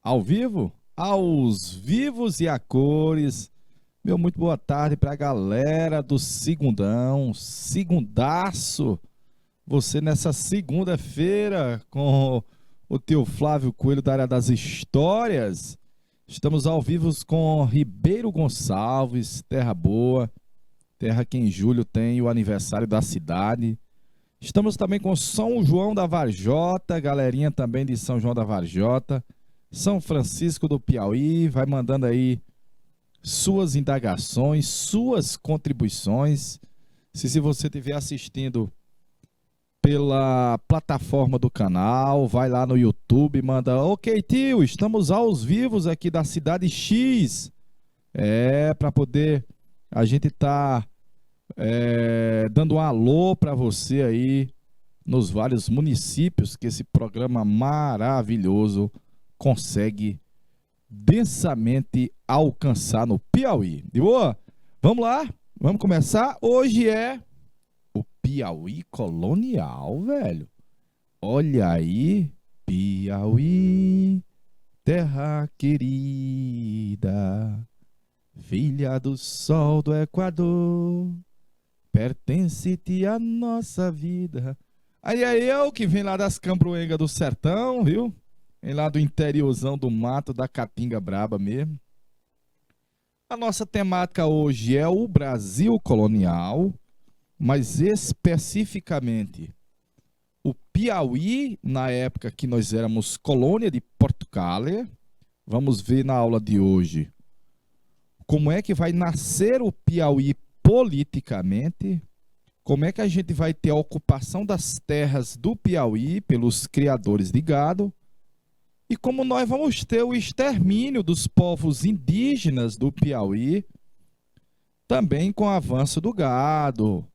Ao vivo? Aos vivos e a cores. Meu, muito boa tarde para a galera do Segundão, segundaço. Você nessa segunda-feira com o teu Flávio Coelho da área das histórias. Estamos ao vivo com Ribeiro Gonçalves, terra boa, terra que em julho tem o aniversário da cidade. Estamos também com São João da Varjota, galerinha também de São João da Varjota. São Francisco do Piauí, vai mandando aí suas indagações, suas contribuições. Se você estiver assistindo pela plataforma do canal, vai lá no YouTube, manda: ok, tio, estamos aos vivos aqui da cidade X. Para poder a gente estar dando um alô para você aí nos vários municípios que esse programa maravilhoso consegue densamente alcançar no Piauí. De boa? Vamos lá? Vamos começar? Hoje é o Piauí colonial, velho. Olha aí, Piauí, terra querida, filha do sol do Equador, pertence-te a nossa vida. Aí é eu que vem lá das Cambroengas do sertão, viu? Vem lá do interiorzão do mato da Caatinga Braba mesmo. A nossa temática hoje é o Brasil colonial, mas especificamente o Piauí, na época que nós éramos colônia de Portugal. Vamos ver na aula de hoje como é que vai nascer o Piauí politicamente, como é que a gente vai ter a ocupação das terras do Piauí pelos criadores de gado, e como nós vamos ter o extermínio dos povos indígenas do Piauí, também com o avanço do gado,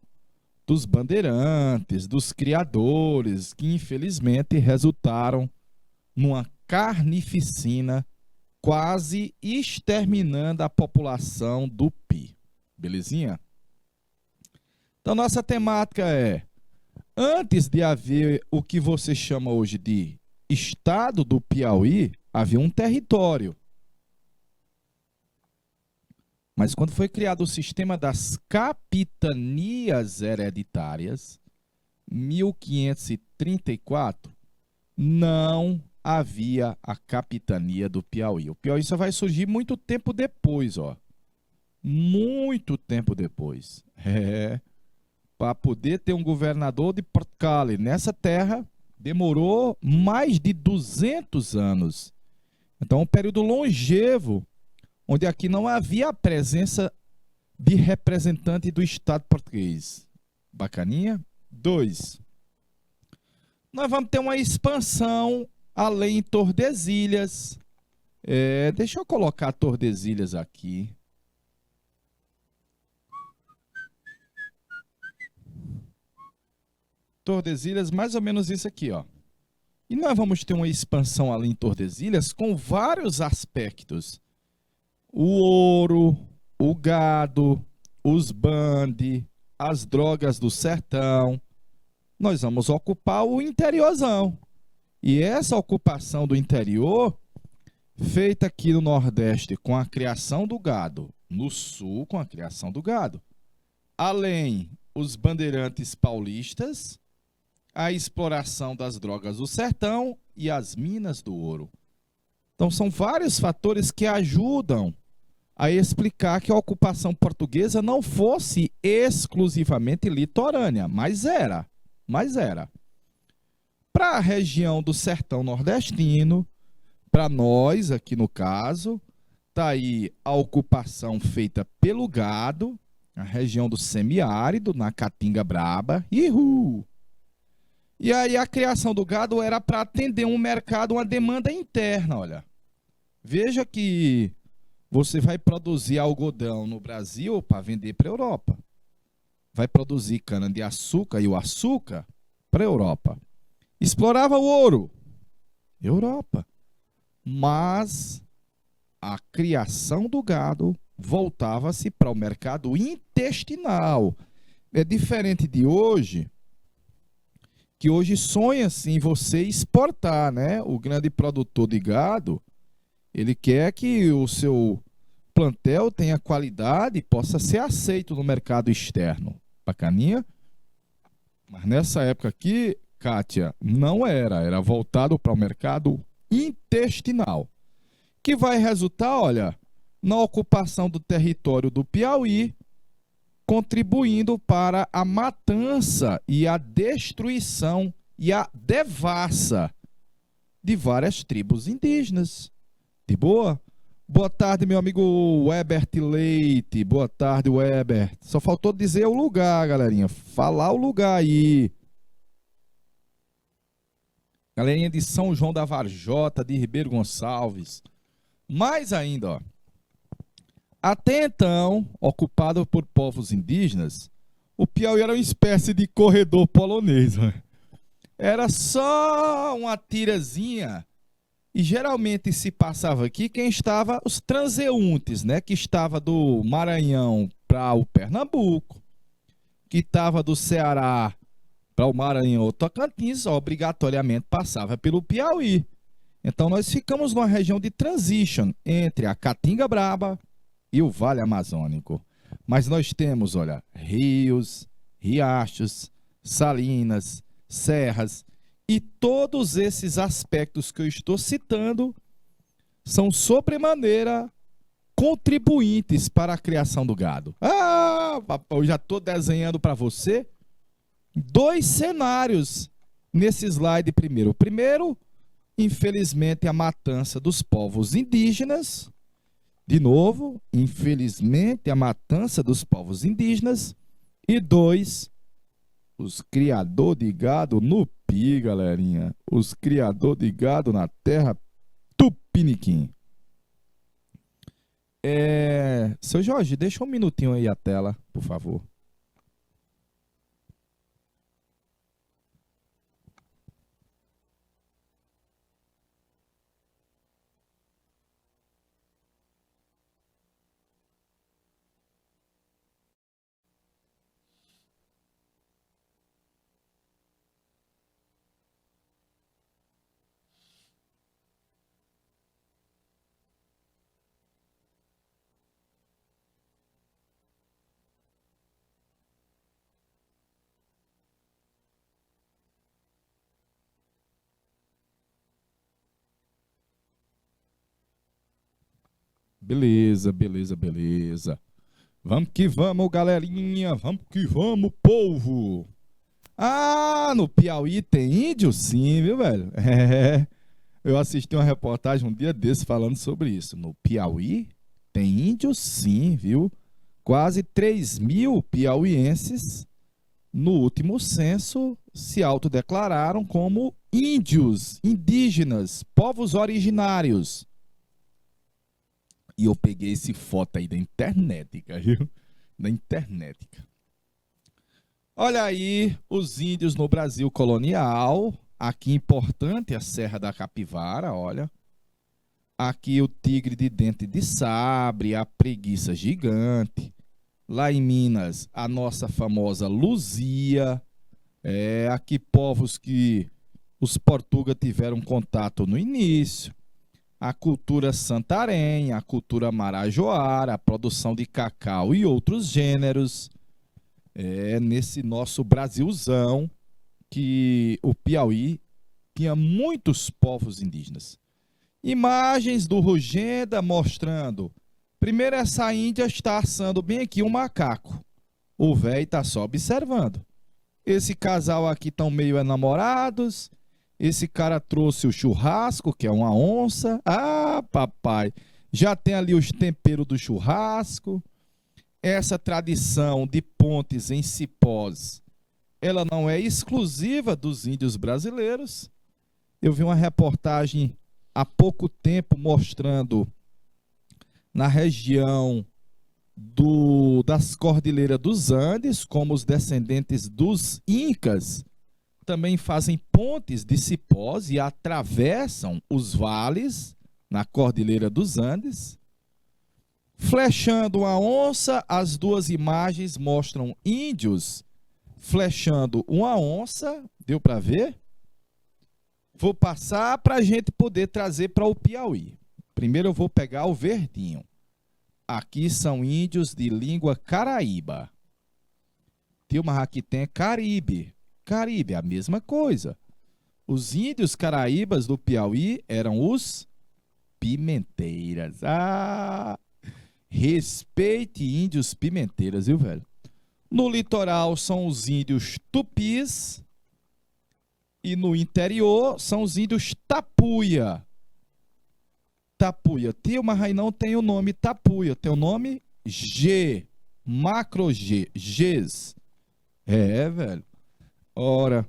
dos bandeirantes, dos criadores, que infelizmente resultaram numa carnificina, quase exterminando a população do Pi. Belezinha? Então, nossa temática é: antes de haver o que você chama hoje de Estado do Piauí, havia um território. Mas quando foi criado o sistema das capitanias hereditárias, 1534, não havia a capitania do Piauí. O Piauí só vai surgir muito tempo depois, ó. Muito tempo depois. Para poder ter um governador de Portugal nessa terra, demorou mais de 200 anos. Então, um período longevo, onde aqui não havia a presença de representante do Estado português. Bacaninha? 2. Nós vamos ter uma expansão além em Tordesilhas. Deixa eu colocar Tordesilhas aqui. Tordesilhas, mais ou menos isso aqui, ó. E nós vamos ter uma expansão ali em Tordesilhas com vários aspectos. O ouro, o gado, os bande, as drogas do sertão. Nós vamos ocupar o interiorzão. E essa ocupação do interior, feita aqui no Nordeste com a criação do gado, no Sul com a criação do gado. Além os bandeirantes paulistas, a exploração das drogas do sertão e as minas do ouro. Então, são vários fatores que ajudam a explicar que a ocupação portuguesa não fosse exclusivamente litorânea, mas era. Para a região do sertão nordestino, para nós, aqui no caso, está aí a ocupação feita pelo gado, a região do semiárido, na Caatinga Braba. Ihu! E aí a criação do gado era para atender um mercado, uma demanda interna, olha. Veja que você vai produzir algodão no Brasil para vender para a Europa. Vai produzir cana-de-açúcar e o açúcar para a Europa. Explorava o ouro, Europa. Mas a criação do gado voltava-se para o mercado intestinal. É diferente de hoje, que hoje sonha-se em você exportar, né? O grande produtor de gado, Ele quer que o seu plantel tenha qualidade e possa ser aceito no mercado externo. Bacaninha? Mas nessa época aqui, Kátia, não era voltado para o mercado intestinal, que vai resultar, olha, na ocupação do território do Piauí, contribuindo para a matança e a destruição e a devassa de várias tribos indígenas. De boa? Boa tarde, meu amigo Webert Leite. Boa tarde, Webert. Só faltou dizer o lugar, galerinha. Falar o lugar aí. Galerinha de São João da Varjota, de Ribeiro Gonçalves. Mais ainda, ó. Até então, ocupado por povos indígenas, o Piauí era uma espécie de corredor polonês. Ó. Era só uma tirazinha. E geralmente se passava aqui quem estava, os transeuntes, né? Que estava do Maranhão para o Pernambuco, que estava do Ceará para o Maranhão ou Tocantins, obrigatoriamente passava pelo Piauí. Então nós ficamos numa região de transition entre a Caatinga Braba e o Vale Amazônico. Mas nós temos, olha, rios, riachos, salinas, serras, e todos esses aspectos que eu estou citando são sobremaneira contribuintes para a criação do gado. Ah, papai, eu já estou desenhando para você 2 cenários nesse slide primeiro. O primeiro, infelizmente, a matança dos povos indígenas. De novo, infelizmente, a matança dos povos indígenas. E 2, os criadores de gado no Pi, galerinha. Os criadores de gado na terra Tupiniquim. Seu Jorge, deixa um minutinho aí a tela, por favor. Beleza, beleza, beleza. Vamos que vamos, galerinha. Vamos que vamos, povo. Ah, no Piauí tem índio? Sim, viu, velho? É. Eu assisti uma reportagem um dia desse falando sobre isso. No Piauí tem índio? Sim, viu? Quase 3.000 piauienses, no último censo, se autodeclararam como índios, indígenas, povos originários. E eu peguei esse foto aí da internet, viu? Da internet. Olha aí os índios no Brasil colonial. Aqui importante a Serra da Capivara, olha. Aqui o tigre de dente de sabre, a preguiça gigante. Lá em Minas, a nossa famosa Luzia. Aqui povos que os portugueses tiveram contato no início. A cultura santarém, a cultura marajoara, a produção de cacau e outros gêneros. Nesse nosso Brasilzão que o Piauí tinha muitos povos indígenas. Imagens do Rugenda mostrando. Primeiro, essa índia está assando bem aqui um macaco. O velho está só observando. Esse casal aqui estão meio enamorados. Esse cara trouxe o churrasco, que é uma onça. Ah, papai, já tem ali os temperos do churrasco. Essa tradição de pontes em cipós, ela não é exclusiva dos índios brasileiros. Eu vi uma reportagem há pouco tempo mostrando na região das Cordilheiras dos Andes, como os descendentes dos Incas também fazem pontes de cipós e atravessam os vales na Cordilheira dos Andes. Flechando uma onça, as duas imagens mostram índios flechando uma onça. Deu para ver? Vou passar para a gente poder trazer para o Piauí. Primeiro eu vou pegar o verdinho. Aqui são índios de língua caraíba. Mas aqui tem Caribe. Caribe é a mesma coisa. Os índios caraíbas do Piauí eram os pimenteiras. Respeite índios pimenteiras, viu, velho? No litoral são os índios tupis e no interior são os índios tapuia. Tapuia. Mas aí não tem o nome tapuia, tem o nome G, macro G, Gs. Velho. Ora,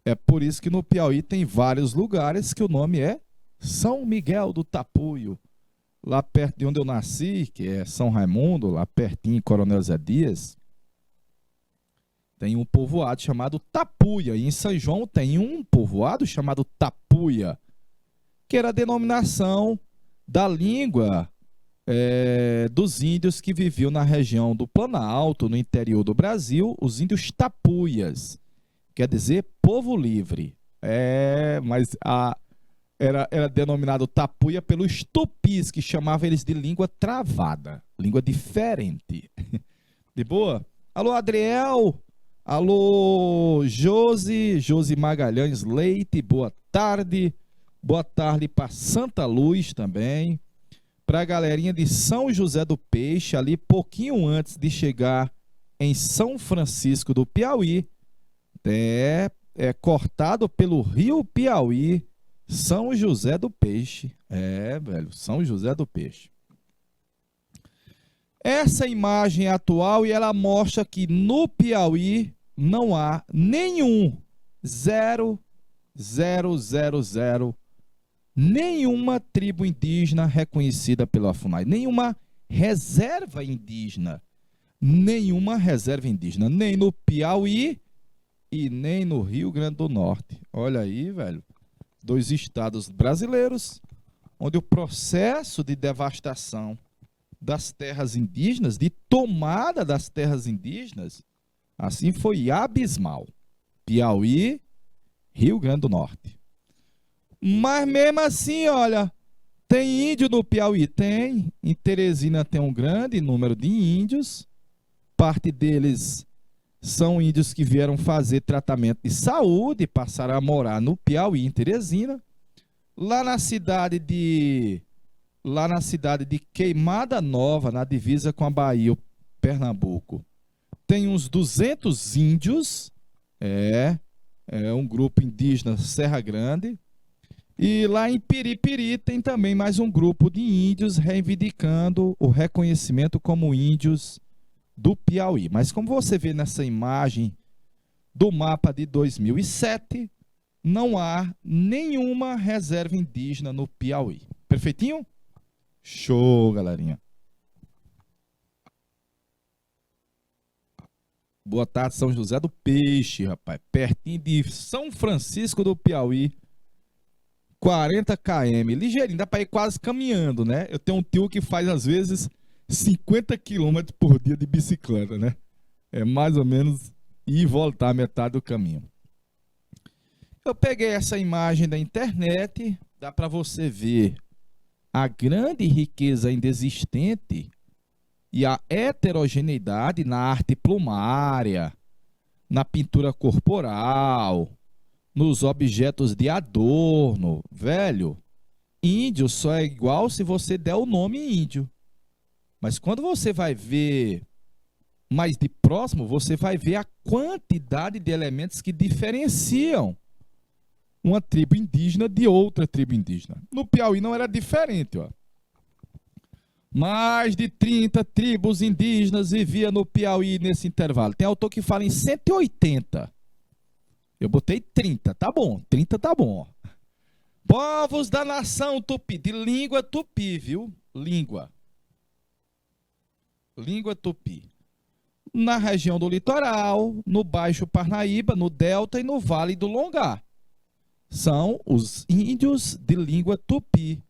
é por isso que no Piauí tem vários lugares que o nome é São Miguel do Tapuio. Lá perto de onde eu nasci, que é São Raimundo, lá pertinho, Coronel Zé Dias, tem um povoado chamado Tapuia. E em São João tem um povoado chamado Tapuia, que era a denominação da língua dos índios que viviam na região do Planalto, no interior do Brasil, os índios tapuias, quer dizer povo livre. Mas era denominado tapuia pelos tupis, que chamavam eles de língua travada, língua diferente. De boa? Alô, Adriel. Alô, Josi Magalhães Leite, boa tarde. Boa tarde para Santa Luz também. Para a galerinha de São José do Peixe, ali pouquinho antes de chegar em São Francisco do Piauí, é cortado pelo rio Piauí, São José do Peixe. Velho, São José do Peixe. Essa imagem é atual e ela mostra que no Piauí não há nenhum, nenhuma tribo indígena reconhecida pela FUNAI, nenhuma reserva indígena, nem no Piauí e nem no Rio Grande do Norte. Olha aí, velho, 2 estados brasileiros onde o processo de devastação das terras indígenas, de tomada das terras indígenas, assim foi abismal. Piauí, Rio Grande do Norte. Mas mesmo assim, olha, tem índio no Piauí? Tem. Em Teresina tem um grande número de índios. Parte deles são índios que vieram fazer tratamento de saúde e passaram a morar no Piauí, em Teresina. Lá na cidade de Queimada Nova, na divisa com a Bahia, Pernambuco, tem uns 200 índios. É um grupo indígena Serra Grande. E lá em Piripiri tem também mais um grupo de índios reivindicando o reconhecimento como índios do Piauí. Mas como você vê nessa imagem do mapa de 2007, não há nenhuma reserva indígena no Piauí. Perfeitinho? Show, galerinha. Boa tarde, São José do Peixe, rapaz. Pertinho de São Francisco do Piauí. 40 km, ligeirinho, dá para ir quase caminhando, né? Eu tenho um tio que faz, às vezes, 50 km por dia de bicicleta, né? É mais ou menos ir e voltar metade do caminho. Eu peguei essa imagem da internet, dá para você ver a grande riqueza ainda existente e a heterogeneidade na arte plumária, na pintura corporal, nos objetos de adorno. Velho, índio só é igual se você der o nome índio. Mas quando você vai ver mais de próximo, você vai ver a quantidade de elementos que diferenciam uma tribo indígena de outra tribo indígena. No Piauí não era diferente, ó. Mais de 30 tribos indígenas viviam no Piauí nesse intervalo. Tem autor que fala em 180. Eu botei 30, tá bom, 30 tá bom. Povos da nação tupi, de língua tupi, viu? Língua tupi. Na região do litoral, no Baixo Parnaíba, no Delta e no Vale do Longá. São os índios de língua tupi.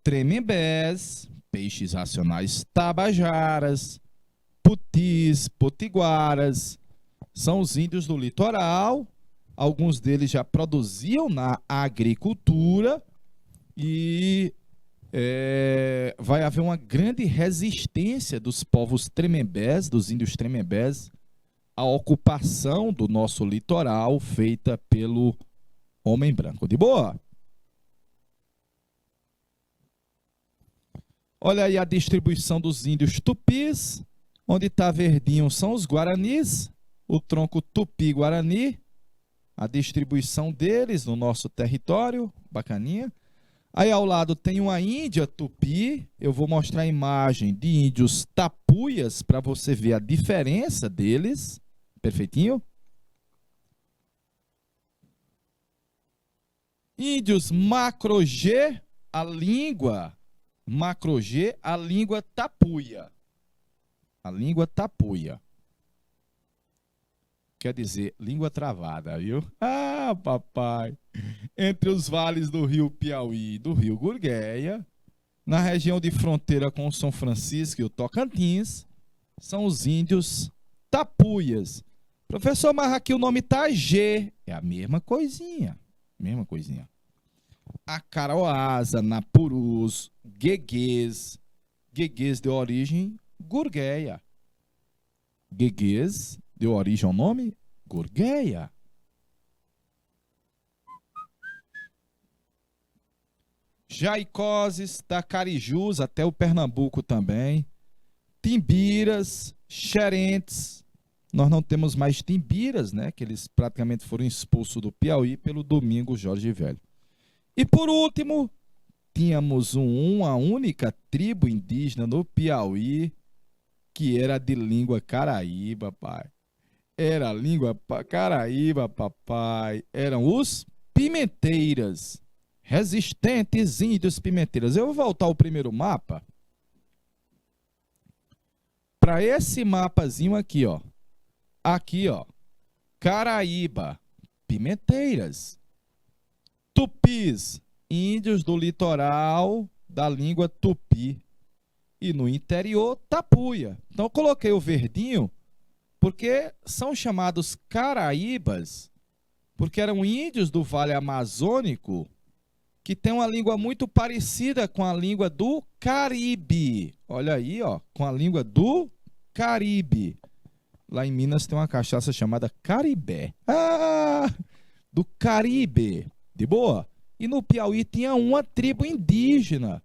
Tremembés, peixes racionais tabajaras, putis, potiguaras. São os índios do litoral. Alguns deles já produziam na agricultura E vai haver uma grande resistência dos povos tremembés, dos índios tremembés, à ocupação do nosso litoral feita pelo homem branco. De boa? Olha aí a distribuição dos índios tupis. Onde está verdinho são os guaranis, o tronco tupi-guarani, a distribuição deles no nosso território, bacaninha. Aí ao lado tem uma índia tupi, eu vou mostrar a imagem de índios tapuias para você ver a diferença deles, perfeitinho? Índios macro-G, a língua macro-G, a língua tapuia. A língua tapuia. Quer dizer, língua travada, viu? Ah, papai! Entre os vales do rio Piauí e do rio Gurgueia, na região de fronteira com o São Francisco e o Tocantins, são os índios tapuias. Professor, mas aqui o nome tá G. É a mesma coisinha. Mesma coisinha. Acarauasa, Napurus, Gueguês. Gueguês de origem Gurgueia. Gueguês deu origem ao nome Gurgueia. Jaicoses, Tacarijus, até o Pernambuco também. Timbiras, Xerentes. Nós não temos mais timbiras, né? Que eles praticamente foram expulsos do Piauí pelo Domingos Jorge Velho. E por último, tínhamos uma única tribo indígena no Piauí, que era de língua caraíba, pai. Era a língua caraíba, papai. Eram os pimenteiras. Resistentes índios pimenteiras. Eu vou voltar ao primeiro mapa. Para esse mapazinho aqui, ó. Aqui, ó. Caraíba, pimenteiras. Tupis, índios do litoral da língua tupi. E no interior, tapuia. Então eu coloquei o verdinho porque são chamados caraíbas, porque eram índios do Vale Amazônico que tem uma língua muito parecida com a língua do Caribe. Olha aí, ó, com a língua do Caribe. Lá em Minas tem uma cachaça chamada Caribé. Ah, do Caribe. De boa? E no Piauí tinha uma tribo indígena,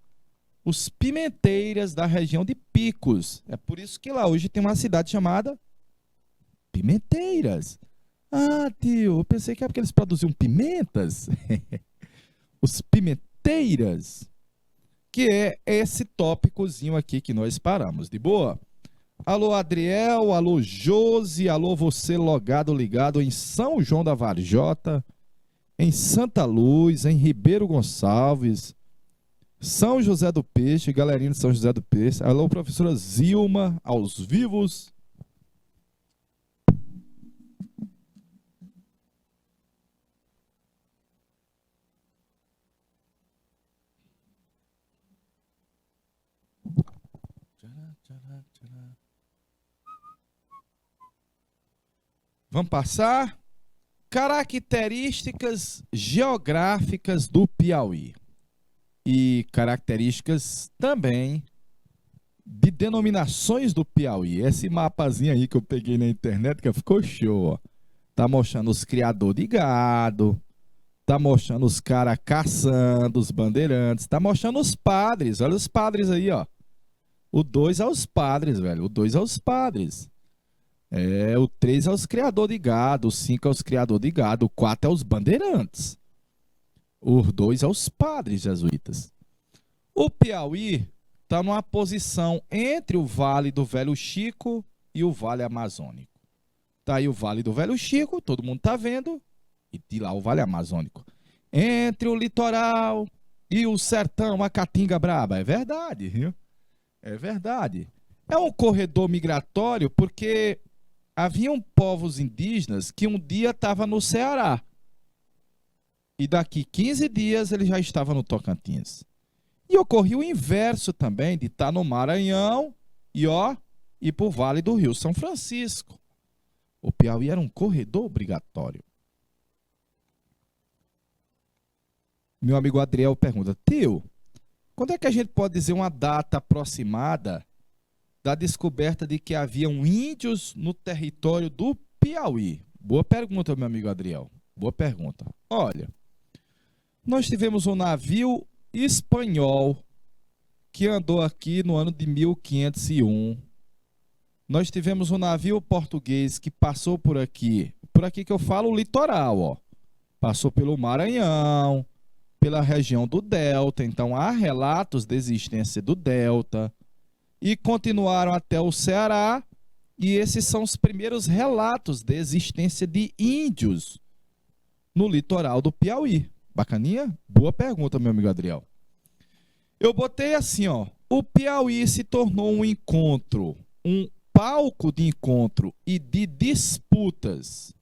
os pimenteiras da região de Picos. É por isso que lá hoje tem uma cidade chamada Pimenteiras. Ah, tio, eu pensei que era porque eles produziam pimentas. Os pimenteiras. Que é esse tópicozinho aqui que nós paramos. De boa? Alô, Adriel. Alô, Josi. Alô, você logado, ligado em São João da Varjota, em Santa Luz, em Ribeiro Gonçalves, São José do Peixe, galerinha de São José do Peixe. Alô, professora Zilma, aos vivos. Vamos passar? Características geográficas do Piauí. E características também de denominações do Piauí. Esse mapazinho aí que eu peguei na internet, que ficou show, ó. Tá mostrando os criadores de gado, tá mostrando os caras caçando, os bandeirantes, tá mostrando os padres. Olha os padres aí, ó. O 2 é os padres, velho. O 2 é os padres. O 3 é os criadores de gado, o 5 é os criadores de gado, o 4 é os bandeirantes. O 2 é os padres jesuítas. O Piauí está numa posição entre o Vale do Velho Chico e o Vale Amazônico. Tá aí o Vale do Velho Chico, todo mundo tá vendo, e de lá o Vale Amazônico. Entre o litoral e o sertão, a Caatinga Braba. É verdade, viu? É verdade. É um corredor migratório porque haviam povos indígenas que um dia estavam no Ceará. E daqui 15 dias ele já estava no Tocantins. E ocorreu o inverso também, de estar no Maranhão e ir para o Vale do Rio São Francisco. O Piauí era um corredor obrigatório. Meu amigo Adriel pergunta: tio, quando é que a gente pode dizer uma data aproximada da descoberta de que haviam índios no território do Piauí? Boa pergunta, meu amigo Adriel. Boa pergunta. Olha, nós tivemos um navio espanhol que andou aqui no ano de 1501. Nós tivemos um navio português que passou por aqui que eu falo o litoral, ó. Passou pelo Maranhão, pela região do Delta, então há relatos de existência do Delta, e continuaram até o Ceará, e esses são os primeiros relatos de existência de índios no litoral do Piauí. Bacaninha? Boa pergunta, meu amigo Adriel. Eu botei assim, ó, o Piauí se tornou um encontro, um palco de encontro e de disputas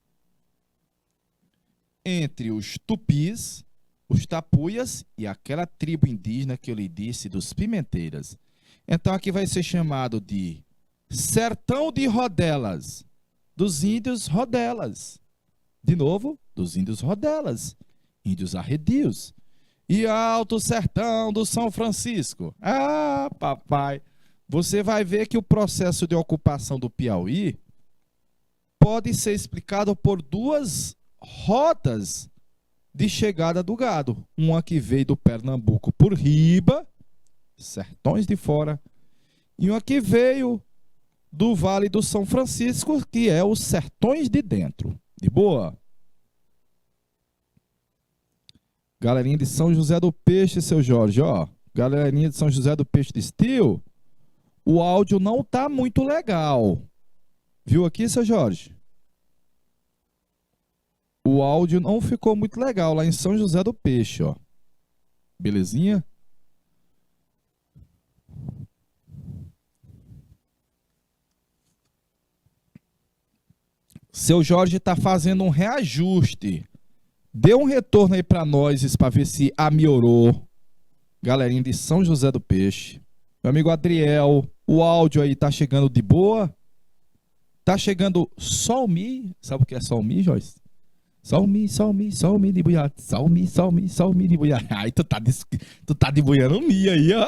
entre os tupis, os tapuias e aquela tribo indígena que eu lhe disse dos pimenteiras. Então aqui vai ser chamado de Sertão de Rodelas, dos índios Rodelas. De novo, dos índios Rodelas, índios arredios. E Alto Sertão do São Francisco. Ah, papai, você vai ver que o processo de ocupação do Piauí pode ser explicado por duas rotas de chegada do gado. Uma que veio do Pernambuco por riba, sertões de fora, e uma que veio do Vale do São Francisco, que é os sertões de dentro. De boa? Galerinha de São José do Peixe, seu Jorge, ó. Galerinha de São José do Peixe de Steel, o áudio não tá muito legal. Viu aqui, seu Jorge? O áudio não ficou muito legal lá em São José do Peixe, ó. Belezinha? Seu Jorge está fazendo um reajuste. Dê um retorno aí para nós para ver se melhorou. Galerinha de São José do Peixe. Meu amigo Adriel, o áudio aí tá chegando de boa? Tá chegando só o Mi? Sabe o que é só o Mi, Joyce? Só o Mi de buiado. Só o Mi de buiado. Ai, tu tá de buiando o Mi aí, ó.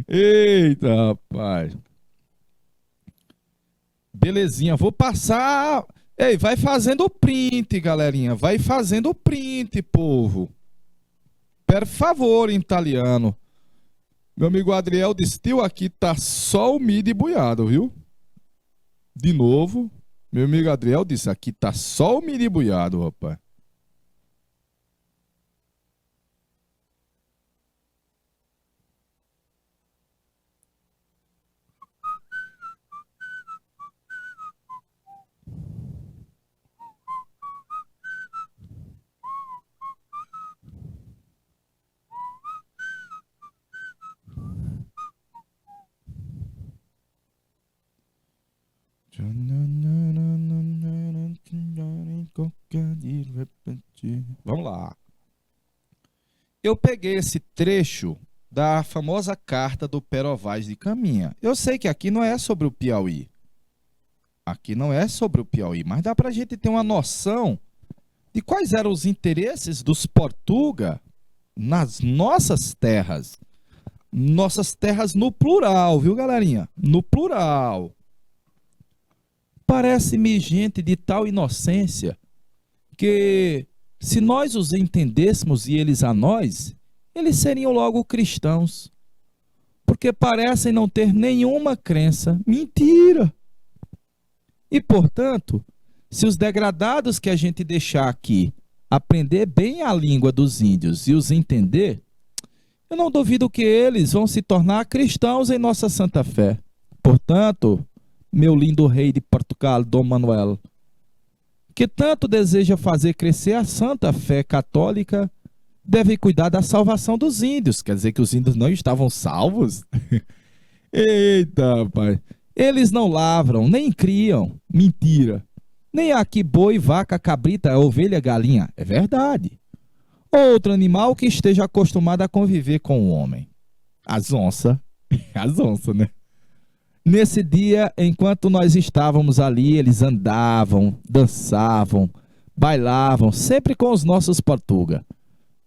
Eita, rapaz. Belezinha, vou passar. Ei, vai fazendo o print, galerinha. Vai fazendo o print, povo. Per favor, em italiano. Meu amigo Adriel disse: tio, aqui tá só o Mi de buiado, viu? De novo. Meu amigo Adriel disse: aqui tá só o Mi de buiado, rapaz. Vamos lá. Eu peguei esse trecho da famosa carta do Perovaz de Caminha. Eu sei que aqui não é sobre o Piauí. Aqui não é sobre o Piauí, mas dá para a gente ter uma noção de quais eram os interesses dos Portuga nas nossas terras. Nossas terras no plural, viu, galerinha? No plural. Parece-me gente de tal inocência que, se nós os entendêssemos e eles a nós, eles seriam logo cristãos, porque parecem não ter nenhuma crença. Mentira! E, portanto, se os degradados que a gente deixar aqui aprender bem a língua dos índios e os entender, eu não duvido que eles vão se tornar cristãos em nossa santa fé. Portanto, meu lindo rei de Portugal, Dom Manuel, que tanto deseja fazer crescer a santa fé católica, deve cuidar da salvação dos índios. Quer dizer que os índios não estavam salvos? Eita, pai. Eles não lavram, nem criam. Mentira. Nem há aqui boi, vaca, cabrita, ovelha, galinha. É verdade. Outro animal que esteja acostumado a conviver com o homem. As onças. As onças, né? Nesse dia, enquanto nós estávamos ali, eles andavam, dançavam, bailavam, sempre com os nossos Portuga.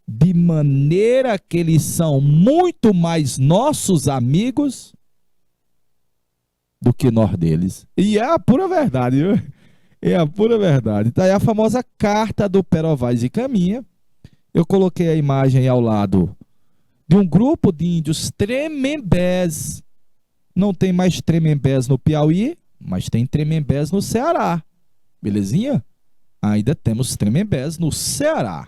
de maneira que eles são muito mais nossos amigos do que nós deles. E é a pura verdade, viu? É a pura verdade. Tá aí a famosa carta do Pero Vaz e Caminha. Eu coloquei a imagem aí ao lado de um grupo de índios tremembés. Não tem mais tremembés no Piauí, mas tem tremembés no Ceará. Belezinha? Ainda temos tremembés no Ceará.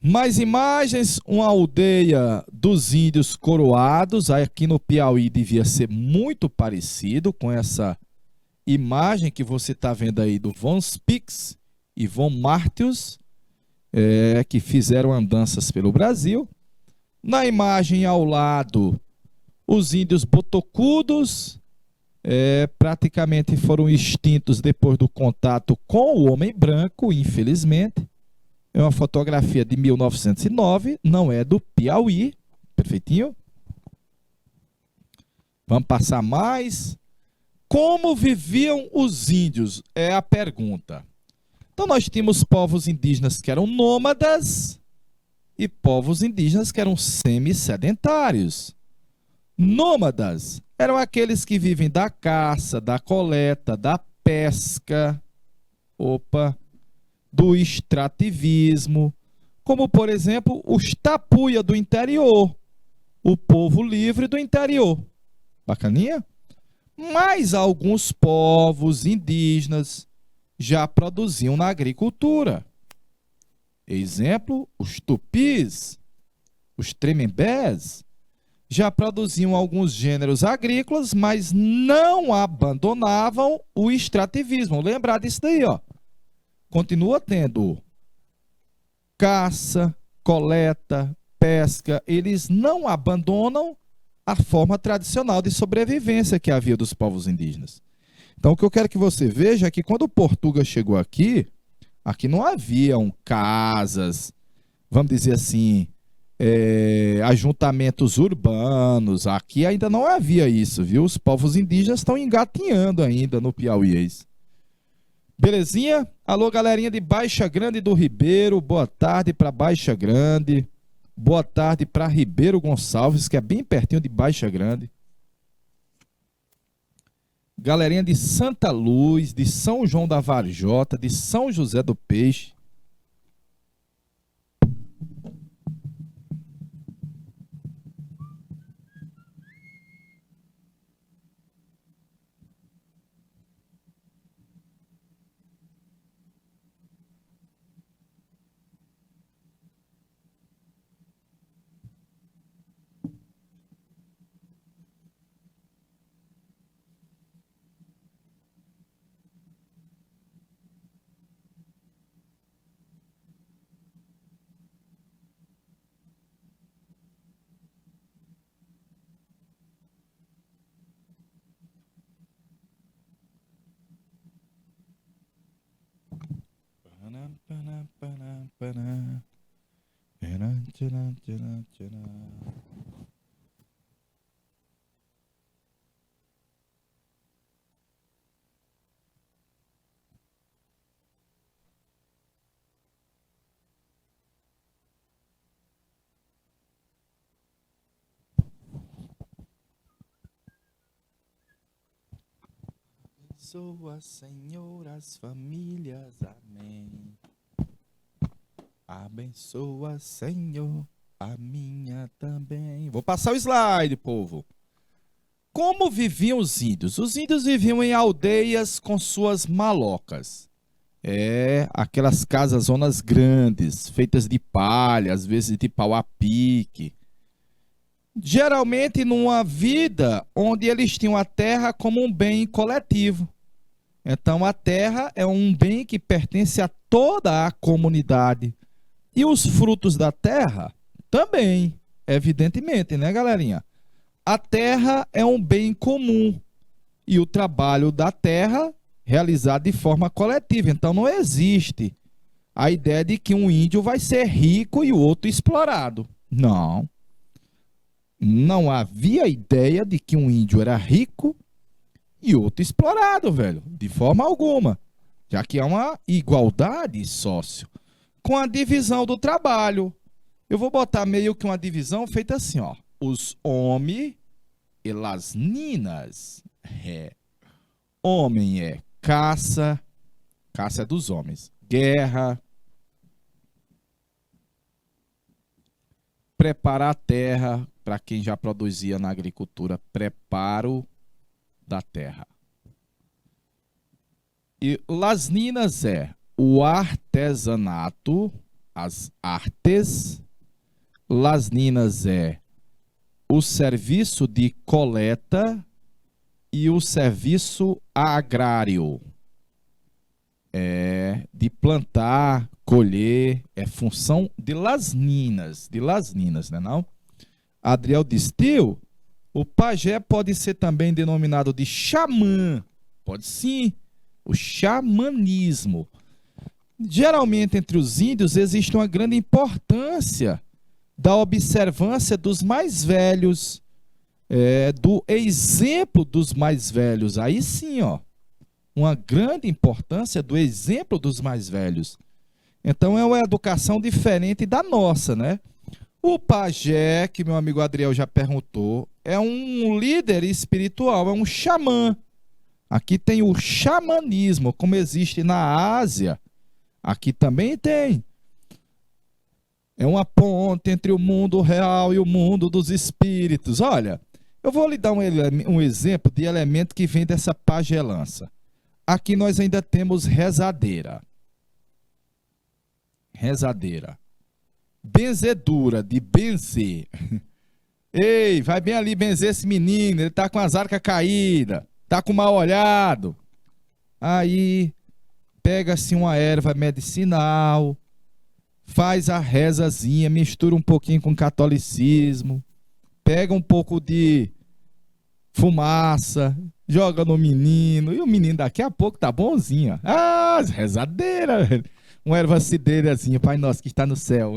Mais imagens, uma aldeia dos índios coroados, aqui no Piauí devia ser muito parecido com essa imagem que você está vendo aí do Von Spix e Von Martius, que fizeram andanças pelo Brasil. Na imagem ao lado, os índios botocudos, praticamente foram extintos depois do contato com o homem branco, infelizmente. É uma fotografia de 1909, não é do Piauí, perfeitinho. Vamos passar mais. Como viviam os índios? É a pergunta. Então nós tínhamos povos indígenas que eram nômadas e povos indígenas que eram semi-sedentários. Nômadas eram aqueles que vivem da caça, da coleta, da pesca, do extrativismo, como por exemplo os tapuia do interior, o povo livre do interior. Bacaninha? Mas alguns povos indígenas já produziam na agricultura. Exemplo, os tupis, os tremembés, já produziam alguns gêneros agrícolas, mas não abandonavam o extrativismo. Lembrar disso daí, ó. Continua tendo caça, coleta, pesca. Eles não abandonam a forma tradicional de sobrevivência que havia dos povos indígenas. Então, o que eu quero que você veja é que quando Portugal chegou aqui não haviam casas, vamos dizer assim, ajuntamentos urbanos. Aqui ainda não havia isso, viu? Os povos indígenas estão engatinhando ainda no Piauí. Belezinha? Alô, galerinha de Baixa Grande do Ribeiro, boa tarde para Baixa Grande. Boa tarde para Ribeiro Gonçalves, que é bem pertinho de Baixa Grande. Galerinha de Santa Luz, de São João da Varjota, de São José do Peixe. Abençoa, Senhor, as famílias, amém. Abençoa, Senhor, a minha também. Vou passar o slide, povo. Como viviam os índios? Os índios viviam em aldeias com suas malocas. Aquelas casas, zonas grandes, feitas de palha, às vezes de pau a pique. Geralmente numa vida onde eles tinham a terra como um bem coletivo. Então a terra é um bem que pertence a toda a comunidade. E os frutos da terra também, evidentemente, né, galerinha? A terra é um bem comum e o trabalho da terra realizado de forma coletiva. Então não existe a ideia de que um índio vai ser rico e o outro explorado. Não. Não havia ideia de que um índio era rico e outro explorado, velho. De forma alguma. já que é uma igualdade sócio, com a divisão do trabalho. Eu vou botar meio que uma divisão feita assim, ó. Os homens e as ninas. É. Homem é caça, caça é dos homens. Guerra, preparar a terra, para quem já produzia na agricultura, preparo da terra. E las ninas é o artesanato, as artes. Las ninas é o serviço de coleta e o serviço agrário. É de plantar, colher, é função de las ninas, né não? Adriel Distil, o pajé pode ser também denominado de xamã. Pode sim, o xamanismo. Geralmente entre os índios existe uma grande importância da observância dos mais velhos, do exemplo dos mais velhos. Aí sim, ó, uma grande importância do exemplo dos mais velhos. Então é uma educação diferente da nossa, né? O pajé, que meu amigo Adriel já perguntou, é um líder espiritual, é um xamã. Aqui tem o xamanismo, como existe na Ásia. Aqui também tem. É uma ponte entre o mundo real e o mundo dos espíritos. Olha, eu vou lhe dar um exemplo de elemento que vem dessa pagelança. Aqui nós ainda temos rezadeira. Rezadeira. Benzedura, de benzer. Ei, vai bem ali benzer esse menino, ele tá com as arcas caídas, tá com mal olhado. Aí, pega-se uma erva medicinal, faz a rezazinha, mistura um pouquinho com catolicismo, pega um pouco de fumaça, joga no menino, e o menino daqui a pouco tá bonzinho. Ah, rezadeira, velho. Uma ervacideirazinha, Pai Nosso que está no céu.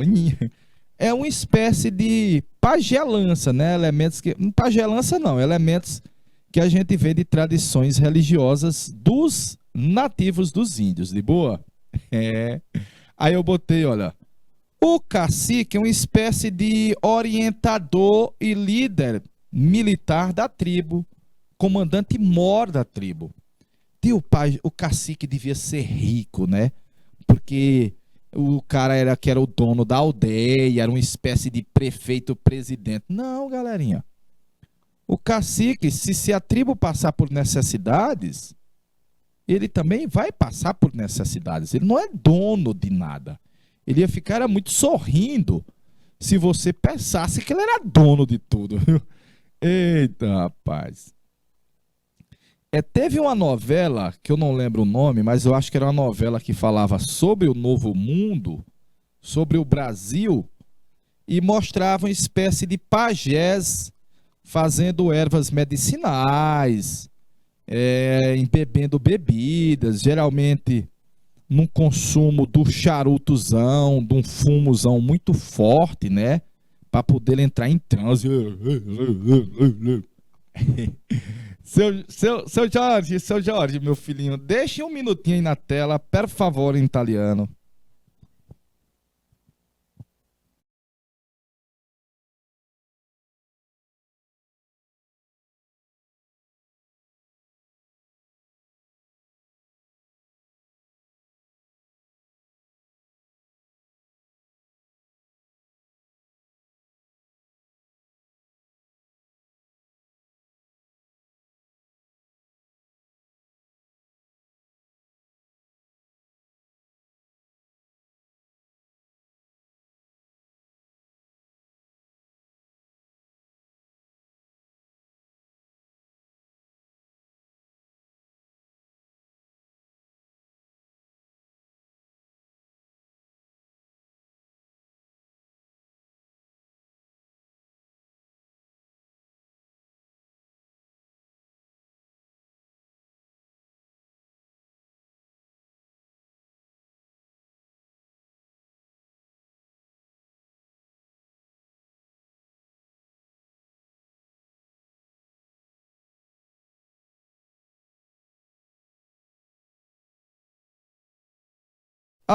É uma espécie de pagelança, né? Elementos que. Pagelança não, elementos que a gente vê de tradições religiosas dos nativos dos índios, de boa? É. Aí eu botei, olha. O cacique é uma espécie de orientador e líder militar da tribo, comandante mor da tribo. Tio pai, o cacique devia ser rico, né? Porque o cara era que era o dono da aldeia, era uma espécie de prefeito presidente. Não, galerinha. O cacique, se a tribo passar por necessidades, ele também vai passar por necessidades. Ele não é dono de nada. Ele ia ficar muito sorrindo se você pensasse que ele era dono de tudo. Eita, rapaz. Teve uma novela, que eu não lembro o nome, mas eu acho que era uma novela que falava sobre o Novo Mundo, sobre o Brasil, e mostrava uma espécie de pajés fazendo ervas medicinais, bebendo bebidas, geralmente num consumo do charutozão, de um fumozão muito forte, né? Para poder entrar em transe. Seu Jorge, meu filhinho, deixe um minutinho aí na tela, per favor, em italiano.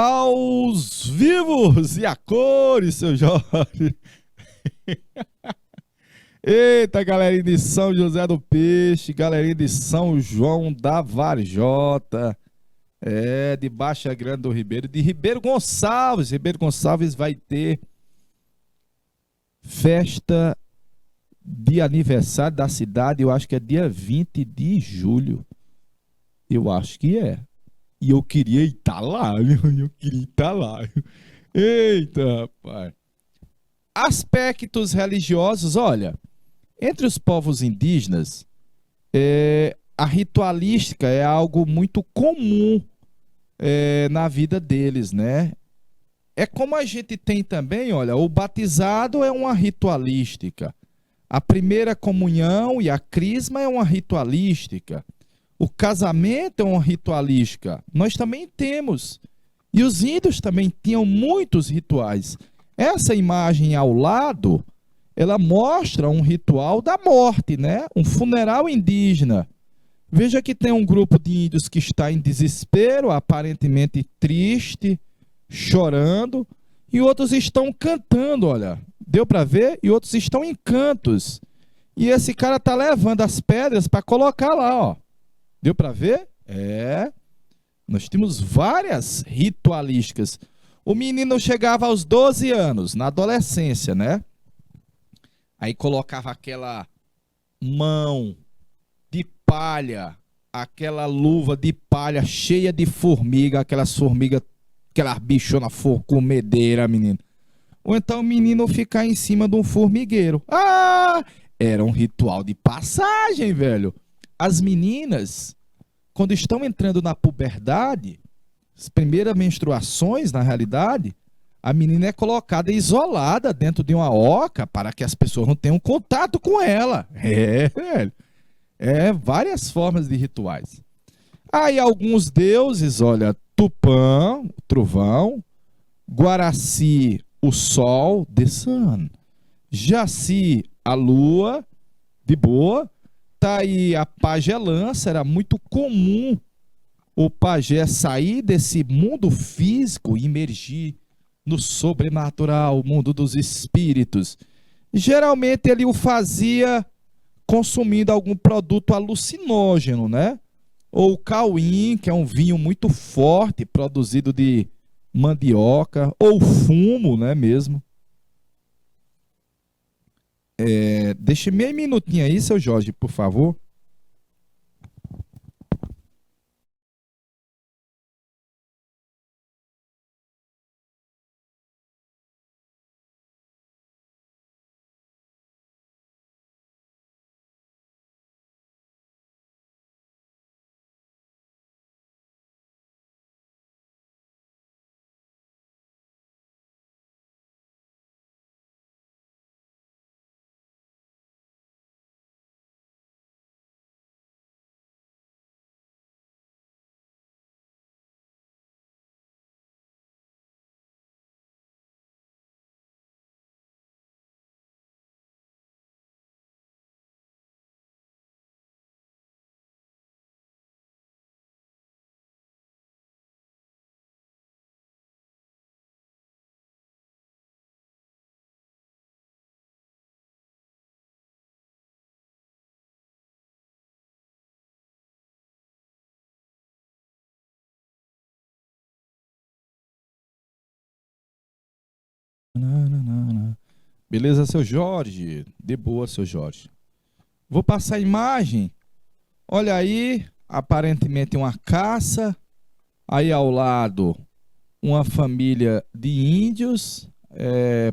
Aos vivos e a cores, seu Jorge. Eita, galerinha de São José do Peixe, galerinha de São João da Varjota, de Baixa Grande do Ribeiro, de Ribeiro Gonçalves. Ribeiro Gonçalves vai ter festa de aniversário da cidade, eu acho que é dia 20 de julho. Eu acho que é. E eu queria estar lá, viu? Eu queria estar lá. Eita, rapaz. Aspectos religiosos, olha, entre os povos indígenas, a ritualística é algo muito comum na vida deles, né? É como a gente tem também, olha, o batizado é uma ritualística, a primeira comunhão e a crisma é uma ritualística, o casamento é uma ritualística, nós também temos. E os índios também tinham muitos rituais. Essa imagem ao lado, ela mostra um ritual da morte, né? Um funeral indígena. Veja que tem um grupo de índios que está em desespero, aparentemente triste, chorando, e outros estão cantando, olha. Deu para ver? E outros estão em cantos. E esse cara está levando as pedras para colocar lá, ó. Deu para ver? Nós temos várias ritualísticas. O menino chegava aos 12 anos, na adolescência, né? Aí colocava aquela mão de palha, aquela luva de palha cheia de formiga, aquelas formigas, aquelas bichonas comedeiras, menino. Ou então o menino ficar em cima de um formigueiro. Era um ritual de passagem, velho. As meninas, quando estão entrando na puberdade, as primeiras menstruações, na realidade, a menina é colocada isolada dentro de uma oca para que as pessoas não tenham contato com ela. Velho. Várias formas de rituais. Aí alguns deuses, olha, Tupã, o trovão, Guaraci, o sol, the sun, Jaci, a lua, de boa. Tá aí a pagelança, era muito comum o pajé sair desse mundo físico e emergir no sobrenatural, o mundo dos espíritos. Geralmente ele o fazia consumindo algum produto alucinógeno, né? Ou o cauim, que é um vinho muito forte, produzido de mandioca, ou fumo, né, mesmo. Deixe meio minutinho aí, seu Jorge, por favor. Beleza, seu Jorge? De boa, seu Jorge. Vou passar a imagem. Olha aí, aparentemente uma caça. Aí ao lado, uma família de índios.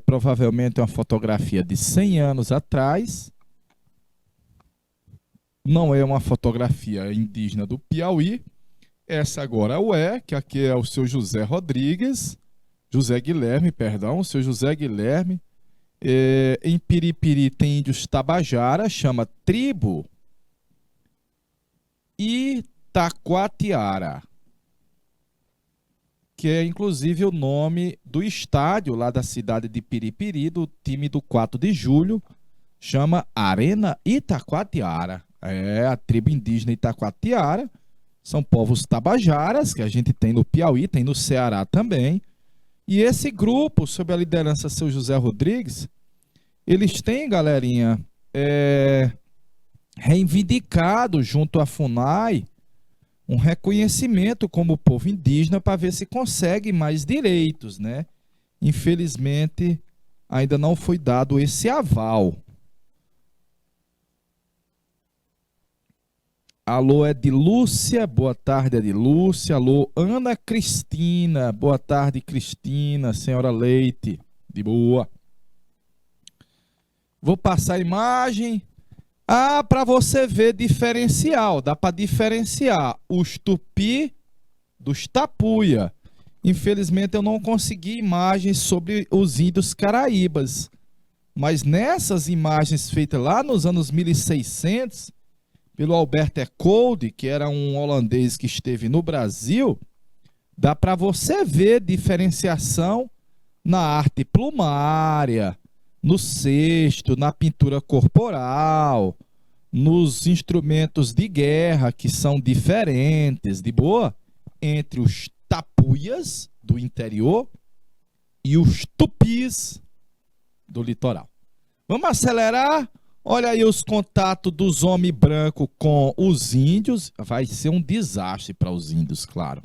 Provavelmente uma fotografia de 100 anos atrás. Não é uma fotografia indígena do Piauí. Essa agora que aqui é o seu José Rodrigues. José Guilherme, perdão, o seu José Guilherme. Em Piripiri tem índios Tabajara, chama tribo Itacoatiara, que é inclusive o nome do estádio lá da cidade de Piripiri, do time do 4 de julho, chama Arena Itacoatiara. A tribo indígena Itacoatiara São povos tabajaras, que a gente tem no Piauí, tem no Ceará também. E esse grupo, sob a liderança do seu José Rodrigues, eles têm, galerinha, reivindicado junto à FUNAI um reconhecimento como povo indígena para ver se consegue mais direitos, né? Infelizmente, ainda não foi dado esse aval. Alô, Edilúcia, boa tarde, Edilúcia. Alô, Ana Cristina, boa tarde, Cristina, senhora Leite, de boa. Vou passar a imagem. Para você ver diferencial, dá para diferenciar os tupi dos tapuia. Infelizmente eu não consegui imagens sobre os índios caraíbas, mas nessas imagens feitas lá nos anos 1600, pelo Albert Ecolde, que era um holandês que esteve no Brasil, dá para você ver diferenciação na arte plumária, no cesto, na pintura corporal, nos instrumentos de guerra, que são diferentes, de boa, entre os tapuias do interior e os tupis do litoral. Vamos acelerar? Olha aí os contatos dos homens brancos com os índios. Vai ser um desastre para os índios, claro.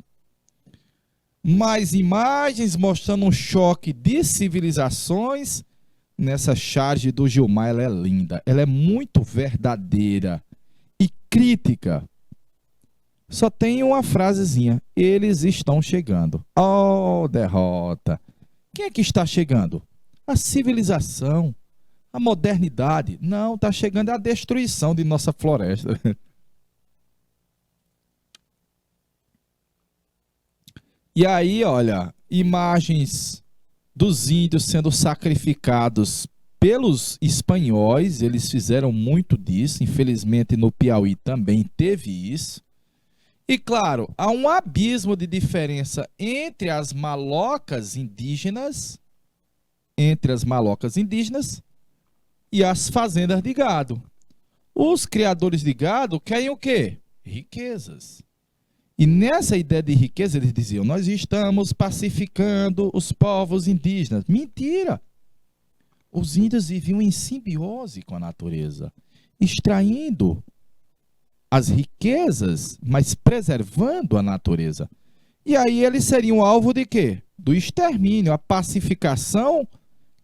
Mais imagens mostrando um choque de civilizações. Nessa charge do Gilmar, ela é linda. Ela é muito verdadeira e crítica. Só tem uma frasezinha. Eles estão chegando. Oh, derrota. Quem é que está chegando? A civilização. A modernidade. Não, está chegando a destruição de nossa floresta. E aí, olha, imagens dos índios sendo sacrificados pelos espanhóis. Eles fizeram muito disso. Infelizmente, no Piauí também teve isso. E, claro, há um abismo de diferença entre as malocas indígenas, e as fazendas de gado. Os criadores de gado querem o quê? Riquezas. E nessa ideia de riqueza, eles diziam, nós estamos pacificando os povos indígenas. Mentira! Os índios viviam em simbiose com a natureza, extraindo as riquezas, mas preservando a natureza. E aí eles seriam alvo de quê? Do extermínio, a pacificação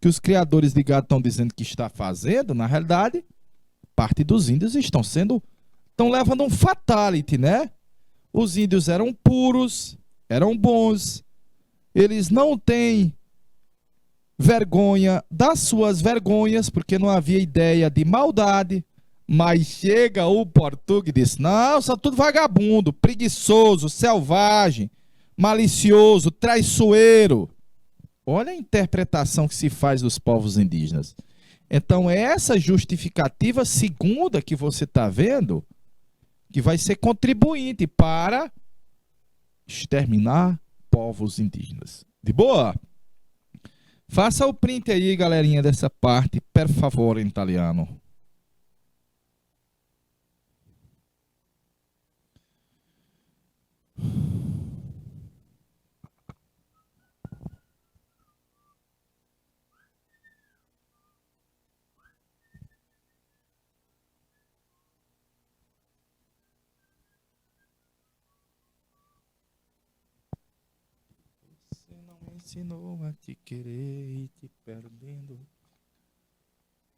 que os criadores de gado estão dizendo que está fazendo, na realidade, parte dos índios estão levando um fatality, né? Os índios eram puros, eram bons, eles não têm vergonha das suas vergonhas, porque não havia ideia de maldade, mas chega o português e diz, não, são tudo vagabundo, preguiçoso, selvagem, malicioso, traiçoeiro. Olha a interpretação que se faz dos povos indígenas. Então, essa justificativa segunda que você está vendo, que vai ser contribuinte para exterminar povos indígenas. De boa? Faça o print aí, galerinha, dessa parte, per favore, em italiano. Ensinou a te querer e te perdendo.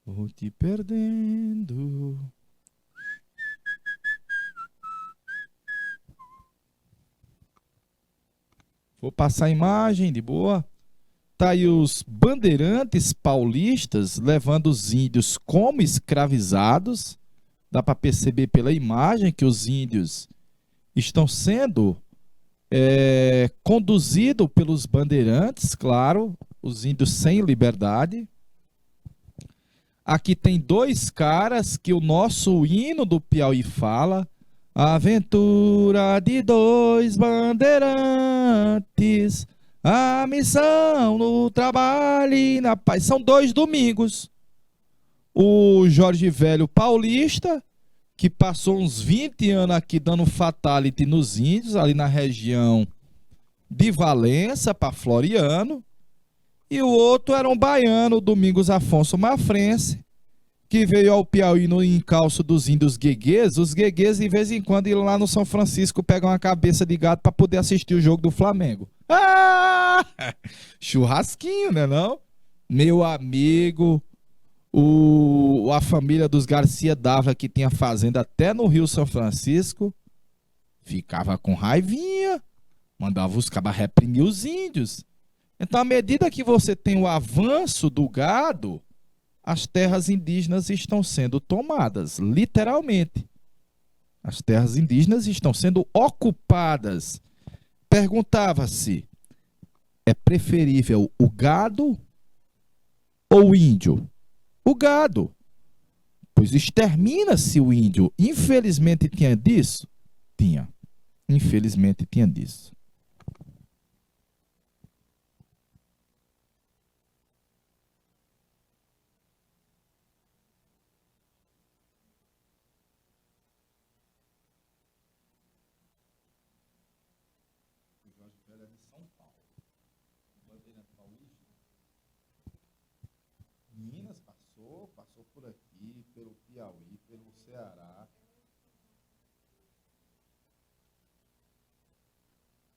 Vou te perdendo. Vou passar a imagem de boa. Tá aí os bandeirantes paulistas levando os índios como escravizados. Dá para perceber pela imagem que os índios estão sendo conduzido pelos bandeirantes, claro, os índios sem liberdade. Aqui tem dois caras que o nosso hino do Piauí fala, a aventura de dois bandeirantes, a missão no trabalho e na paz. São dois domingos. O Jorge Velho paulista que passou uns 20 anos aqui dando fatality nos índios, ali na região de Valença para Floriano. E o outro era um baiano, Domingos Afonso Mafrense, que veio ao Piauí no encalço dos índios gueguês. Os gueguês, de vez em quando, iam lá no São Francisco pegar uma cabeça de gato para poder assistir o jogo do Flamengo. Ah! Churrasquinho, né não? Meu amigo, a família dos Garcia Dávila, que tinha fazenda até no Rio São Francisco, ficava com raivinha, mandava os cabas reprimir os índios. Então, à medida que você tem o avanço do gado, as terras indígenas estão sendo tomadas, literalmente. As terras indígenas estão sendo ocupadas. Perguntava-se, é preferível o gado ou o índio? O gado. Pois extermina-se o índio. Infelizmente tinha disso? Tinha. Infelizmente tinha disso. Minas passou por aqui, pelo Piauí, pelo Ceará.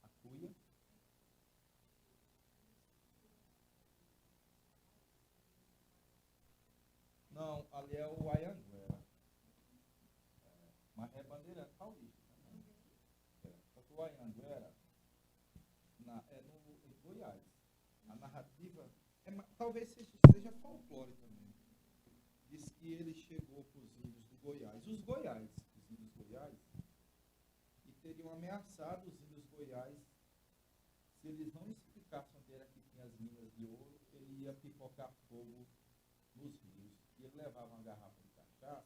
A Cuia. Não, ali é o Ayanguera. Mas é bandeira paulista. Né? Só que o Ayanguera é no em Goiás. A narrativa talvez seja folclore também. Diz que ele chegou para os índios do Goiás. Os índios Goiás, e teriam ameaçado os índios Goiás se eles não explicassem onde era que tinha as minas de ouro, ele ia pipocar fogo nos rios. E ele levava uma garrafa de cachaça,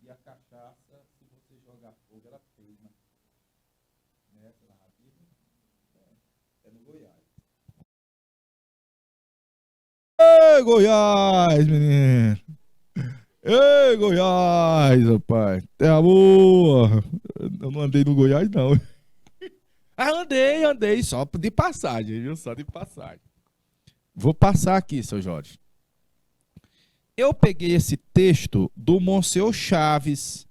e a cachaça, se você jogar fogo, ela queima. Nessa narrativa, é no Goiás. Ei, Goiás, menino! Ei, Goiás, rapaz! Terra boa! Eu não andei no Goiás, não. Ah, andei, só de passagem, viu? Só de passagem. Vou passar aqui, seu Jorge. Eu peguei esse texto do Monsenhor Chaves,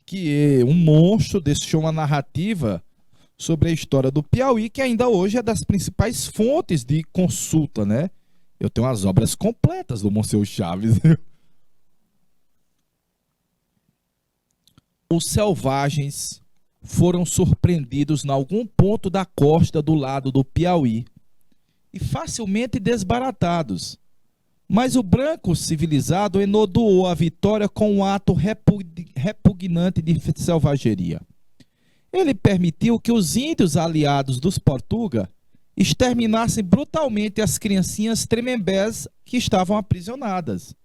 que é um monstro, deixou uma narrativa sobre a história do Piauí, que ainda hoje é das principais fontes de consulta, né? Eu tenho as obras completas do Monsenhor Chaves. Os selvagens foram surpreendidos em algum ponto da costa do lado do Piauí e facilmente desbaratados. Mas o branco civilizado enodoou a vitória com um ato repugnante de selvageria. Ele permitiu que os índios aliados dos Portuga exterminassem brutalmente as criancinhas tremembés que estavam aprisionadas.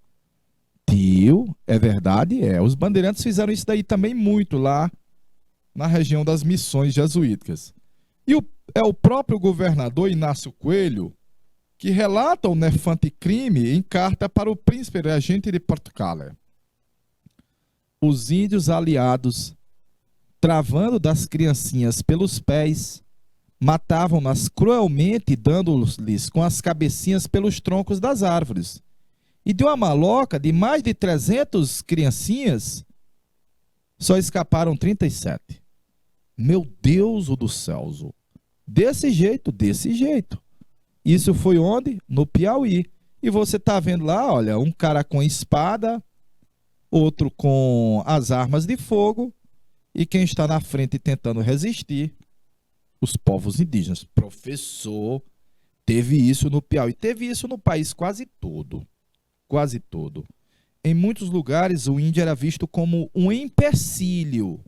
Tio, é verdade? É. Os bandeirantes fizeram isso daí também muito lá na região das missões jesuíticas. E é o próprio governador Inácio Coelho que relata o nefante crime em carta para o príncipe regente de Portugal. Os índios aliados, travando das criancinhas pelos pés, matavam-nas cruelmente, dando-lhes com as cabecinhas pelos troncos das árvores. E de uma maloca de mais de 300 criancinhas, só escaparam 37. Meu Deus do céu! Desse jeito. Isso foi onde? No Piauí. E você tá vendo lá, olha, um cara com espada, outro com as armas de fogo, e quem está na frente tentando resistir, os povos indígenas. Professor, teve isso no Piauí, teve isso no país quase todo. Quase todo. Em muitos lugares, o índio era visto como um empecilho,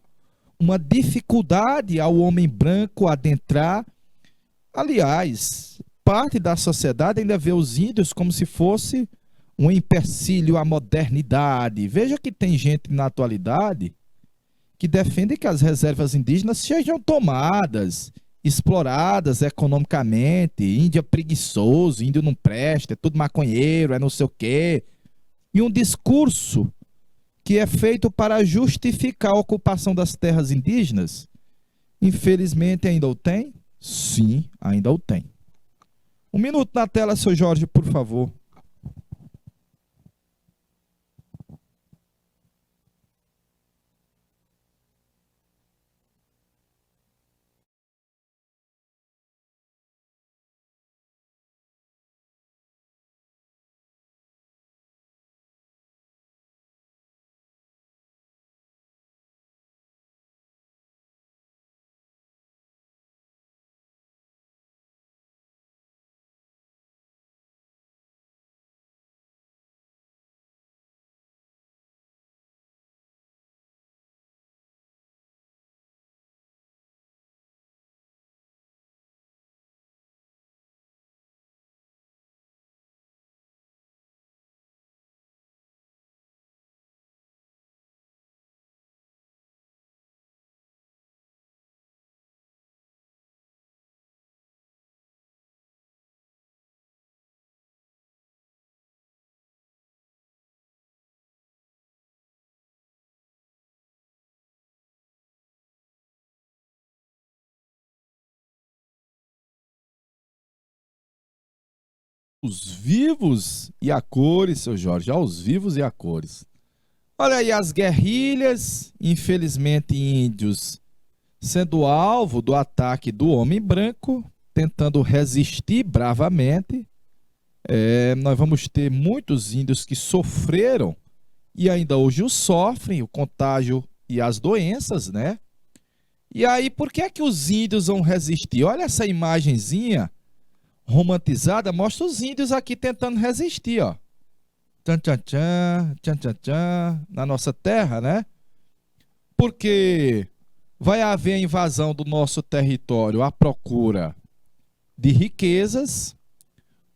uma dificuldade ao homem branco adentrar. Aliás, parte da sociedade ainda vê os índios como se fosse um empecilho à modernidade. Veja que tem gente na atualidade que defende que as reservas indígenas sejam tomadas, exploradas economicamente. Índio é preguiçoso, índio não presta, é tudo maconheiro, é não sei o quê. E um discurso que é feito para justificar a ocupação das terras indígenas? Infelizmente ainda o tem? Sim, ainda o tem. Um minuto na tela, seu Jorge, por favor. Os vivos e a cores, seu Jorge, aos vivos e a cores. Olha aí as guerrilhas, infelizmente índios sendo alvo do ataque do homem branco, tentando resistir bravamente. Nós vamos ter muitos índios que sofreram e ainda hoje o sofrem, o contágio e as doenças, né? E aí, por que é que os índios vão resistir? Olha essa imagenzinha romantizada, mostra os índios aqui tentando resistir, ó. Tchan, tchan, tchan, tchan, tchan, tchan, na nossa terra, né? Porque vai haver a invasão do nosso território à procura de riquezas,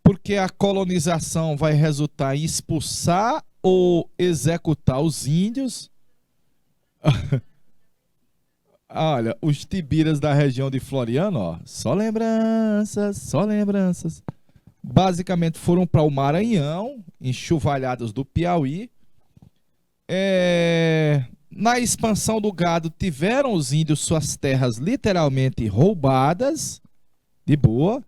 porque a colonização vai resultar em expulsar ou executar os índios. Olha, os tibiras da região de Floriano, ó, só lembranças, só lembranças. Basicamente foram para o Maranhão, enxovalhados do Piauí. Na expansão do gado, tiveram os índios suas terras literalmente roubadas, de boa,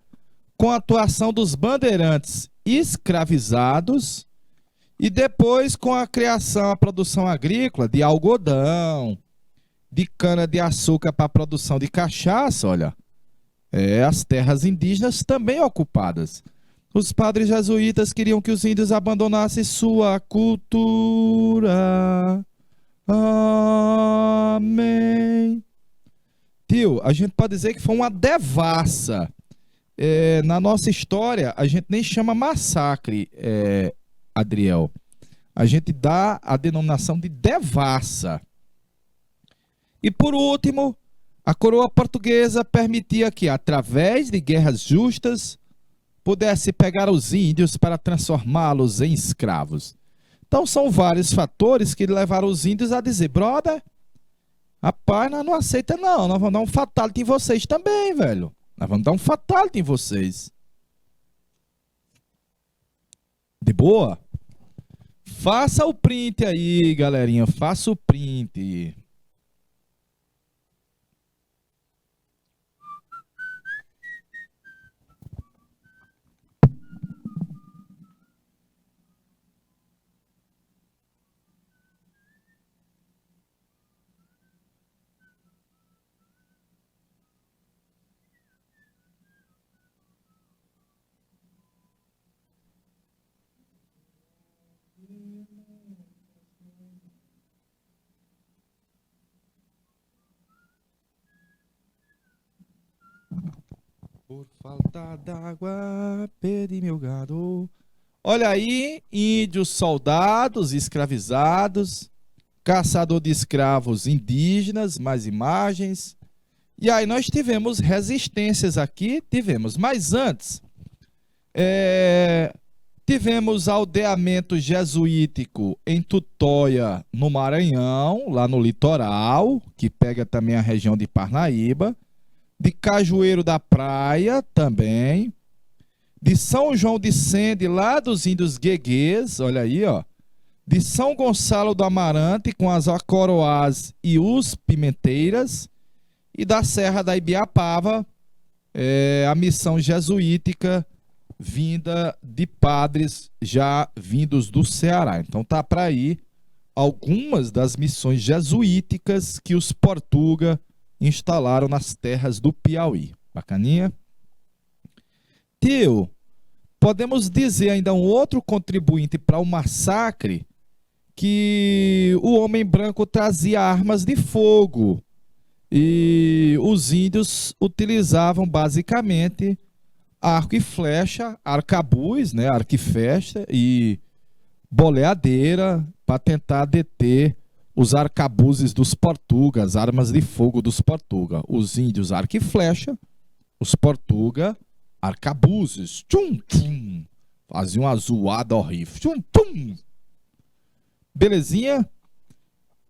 com a atuação dos bandeirantes escravizados, e depois com a criação, a produção agrícola de algodão, de cana-de-açúcar para a produção de cachaça, olha, as terras indígenas também ocupadas. Os padres jesuítas queriam que os índios abandonassem sua cultura. Amém. Tio, a gente pode dizer que foi uma devassa. Na nossa história, a gente nem chama massacre, Adriel. A gente dá a denominação de devassa. E por último, a coroa portuguesa permitia que, através de guerras justas, pudesse pegar os índios para transformá-los em escravos. Então são vários fatores que levaram os índios a dizer: brother, rapaz, nós não aceita não, nós vamos dar um fatality em vocês também, velho. Nós vamos dar um fatality em vocês. De boa? Faça o print aí, galerinha, faça o print. Por falta d'água, perdi meu gado. Olha aí, índios soldados escravizados, caçador de escravos indígenas, mais imagens. E aí nós tivemos resistências aqui, mas antes, tivemos aldeamento jesuítico em Tutóia, no Maranhão, lá no litoral, que pega também a região de Parnaíba, de Cajueiro da Praia também, de São João de Sende, lá dos índios gueguês, olha aí, ó, de São Gonçalo do Amarante com as Acoroás e os Pimenteiras, e da Serra da Ibiapava, a missão jesuítica vinda de padres já vindos do Ceará. Então tá para aí algumas das missões jesuíticas que os Portuga instalaram nas terras do Piauí. Bacaninha? Tio, podemos dizer ainda um outro contribuinte para o massacre, que o homem branco trazia armas de fogo e os índios utilizavam basicamente arco e flecha, arcabuz, né, arco e flecha e boleadeira para tentar deter os arcabuzes dos portugueses, armas de fogo dos portugueses. Os índios arco e flecha, os portugueses arcabuzes, tchum, tchum, faziam uma zoada horrível, tchum, tchum. Belezinha?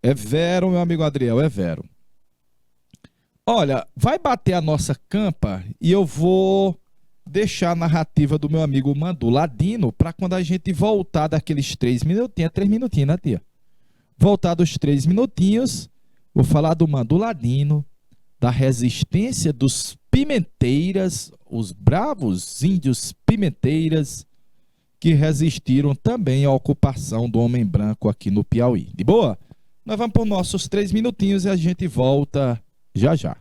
É vero, meu amigo Adriel, é vero. Olha, vai bater a nossa campa e eu vou deixar a narrativa do meu amigo Mandu Ladino para quando a gente voltar daqueles 3 minutinhos, 3 minutinhos, né, tia? Voltar dos 3 minutinhos, vou falar do Mandu Ladino, da resistência dos Pimenteiras, os bravos índios Pimenteiras, que resistiram também à ocupação do homem branco aqui no Piauí. De boa? Nós vamos para os nossos 3 minutinhos e a gente volta já já.